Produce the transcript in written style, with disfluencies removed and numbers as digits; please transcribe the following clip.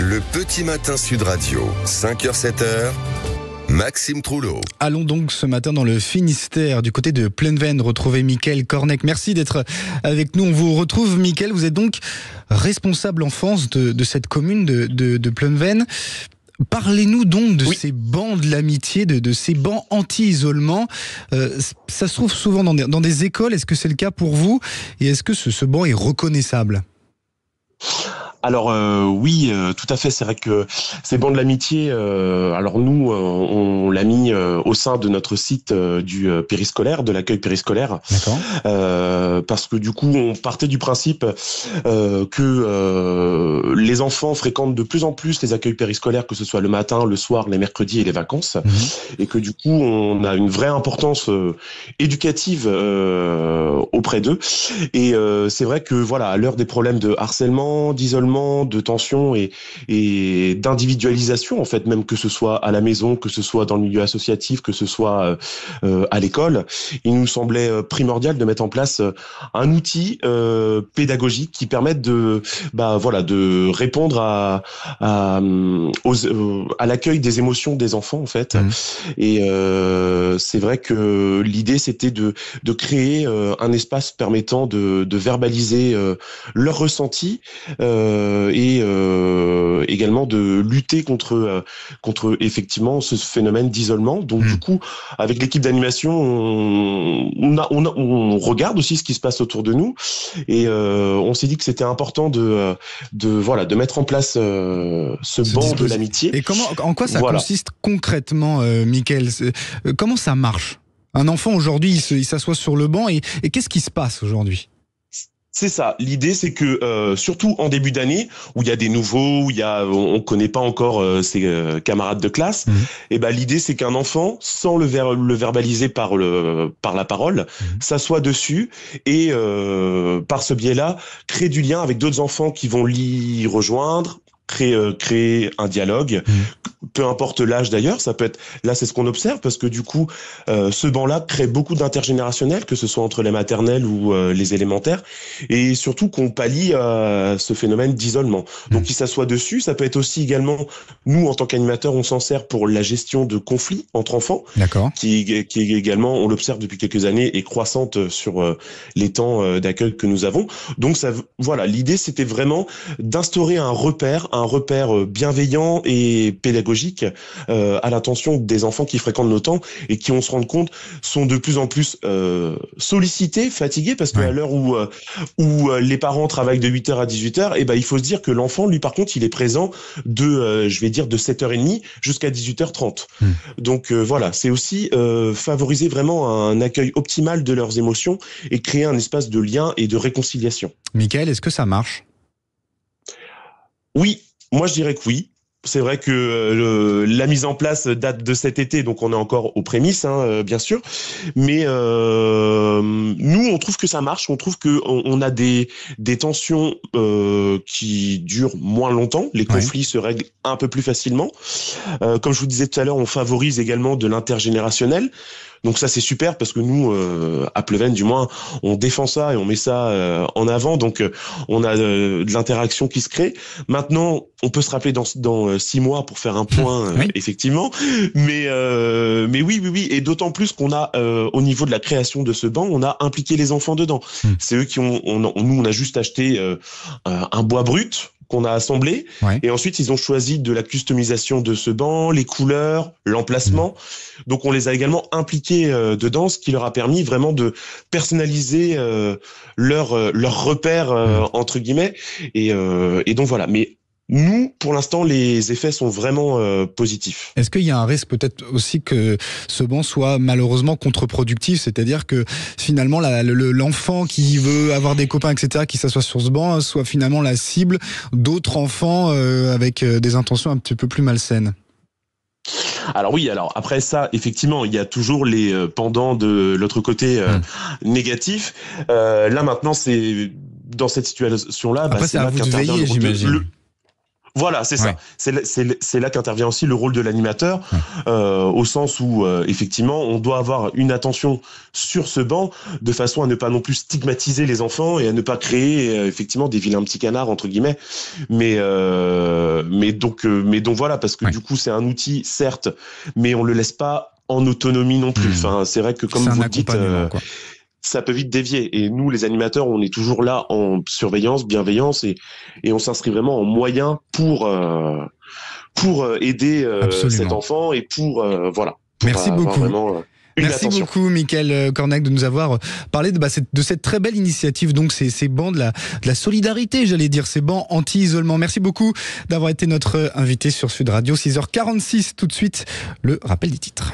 Le petit matin Sud Radio, 5h-7h, Maxime Trouleau. Allons donc ce matin dans le Finistère, du côté de Plenven, retrouver Mickaël Cornec. Merci d'être avec nous. On vous retrouve, Mickaël. Vous êtes donc responsable enfance de cette commune de Plenven. Parlez-nous donc de ces bancs de l'amitié, de ces bancs anti-isolement. Ça se trouve souvent dans des écoles. Est-ce que c'est le cas pour vous? Et est-ce que ce banc est reconnaissable? Alors oui, tout à fait. C'est vrai que ces bancs de l'amitié, alors nous, on l'a mis au sein de notre site du périscolaire, de l'accueil périscolaire. D'accord. Parce que du coup, on partait du principe que les enfants fréquentent de plus en plus les accueils périscolaires, que ce soit le matin, le soir, les mercredis et les vacances, et que du coup, on a une vraie importance éducative auprès d'eux. Et c'est vrai que voilà, à l'heure des problèmes de harcèlement, d'isolement, de tension et d'individualisation, en fait, même que ce soit à la maison, que ce soit dans le milieu associatif, que ce soit à l'école, il nous semblait primordial de mettre en place un outil pédagogique qui permette de répondre à l'accueil des émotions des enfants, en fait. Et c'est vrai que l'idée, c'était de créer un espace permettant de verbaliser leurs ressentis et également de lutter contre effectivement ce phénomène d'isolement. Donc du coup, avec l'équipe d'animation, on regarde aussi ce qui se passe autour de nous et on s'est dit que c'était important de mettre en place ce banc de l'amitié. Et en quoi ça consiste concrètement, Mickaël? Comment ça marche? Un enfant aujourd'hui, il s'assoit sur le banc et qu'est-ce qui se passe aujourd'hui? C'est ça. L'idée, c'est que surtout en début d'année, où il y a des nouveaux, où on connaît pas encore ses camarades de classe, et ben l'idée, c'est qu'un enfant, sans le verbaliser par la parole, s'assoit dessus et par ce biais-là, crée du lien avec d'autres enfants qui vont l'y rejoindre. Créer un dialogue, peu importe l'âge d'ailleurs, ça peut être, là c'est ce qu'on observe parce que du coup ce banc-là crée beaucoup d'intergénérationnel, que ce soit entre les maternelles ou les élémentaires, et surtout qu'on pallie ce phénomène d'isolement. Donc il s'assoit dessus, ça peut être aussi également, nous en tant qu'animateurs, on s'en sert pour la gestion de conflits entre enfants, qui est également, on l'observe depuis quelques années, est croissante sur les temps d'accueil que nous avons. Donc ça, voilà, l'idée c'était vraiment d'instaurer un repère bienveillant et pédagogique à l'attention des enfants qui fréquentent nos temps et qui, on se rend compte, sont de plus en plus sollicités, fatigués, parce qu'à l'heure où les parents travaillent de 8h à 18h, et ben il faut se dire que l'enfant, lui, par contre, il est présent de 7h30 jusqu'à 18h30. Donc voilà, c'est aussi favoriser vraiment un accueil optimal de leurs émotions et créer un espace de lien et de réconciliation. Mickaël, est-ce que ça marche? Oui, moi je dirais que oui. C'est vrai que la mise en place date de cet été, donc on est encore aux prémices, bien sûr. Mais nous, on trouve que ça marche. On trouve que on a des tensions qui durent moins longtemps. Les conflits se règlent un peu plus facilement. Comme je vous disais tout à l'heure, on favorise également de l'intergénérationnel. Donc ça c'est super parce que nous à Plenven du moins on défend ça et on met ça en avant, donc on a de l'interaction qui se crée. Maintenant on peut se rappeler dans 6 mois pour faire un point effectivement, mais oui et d'autant plus qu'on a au niveau de la création de ce banc, on a impliqué les enfants dedans. C'est eux qui on a juste acheté un bois brut qu'on a assemblé et ensuite ils ont choisi de la customisation de ce banc, les couleurs, l'emplacement. Donc on les a également impliqués dedans, ce qui leur a permis vraiment de personnaliser leur repère entre guillemets et donc voilà. Mais nous, pour l'instant, les effets sont vraiment positifs. Est-ce qu'il y a un risque peut-être aussi que ce banc soit malheureusement contre-productif, c'est-à-dire que finalement l'enfant qui veut avoir des copains, etc., qui s'assoit sur ce banc, soit finalement la cible d'autres enfants avec des intentions un petit peu plus malsaines? Alors oui, alors après ça, effectivement, il y a toujours les pendants de l'autre côté négatif. Là maintenant, c'est dans cette situation-là, après, c'est à vous de veiller, j'imagine. Voilà, c'est ça. C'est là qu'intervient aussi le rôle de l'animateur, au sens où effectivement on doit avoir une attention sur ce banc de façon à ne pas non plus stigmatiser les enfants et à ne pas créer effectivement des vilains petits canards entre guillemets. Mais donc voilà, parce que du coup c'est un outil certes, mais on le laisse pas en autonomie non plus. Enfin, c'est vrai que comme vous le dites. Ça peut vite dévier. Et nous, les animateurs, on est toujours là en surveillance, bienveillance, et on s'inscrit vraiment en moyen pour aider cet enfant et pour voilà. Merci beaucoup. Merci beaucoup, Mickaël Cornac, de nous avoir parlé de cette très belle initiative. Donc, ces bancs de la solidarité, j'allais dire, ces bancs anti-isolement. Merci beaucoup d'avoir été notre invité sur Sud Radio. 6h46, tout de suite, le rappel des titres.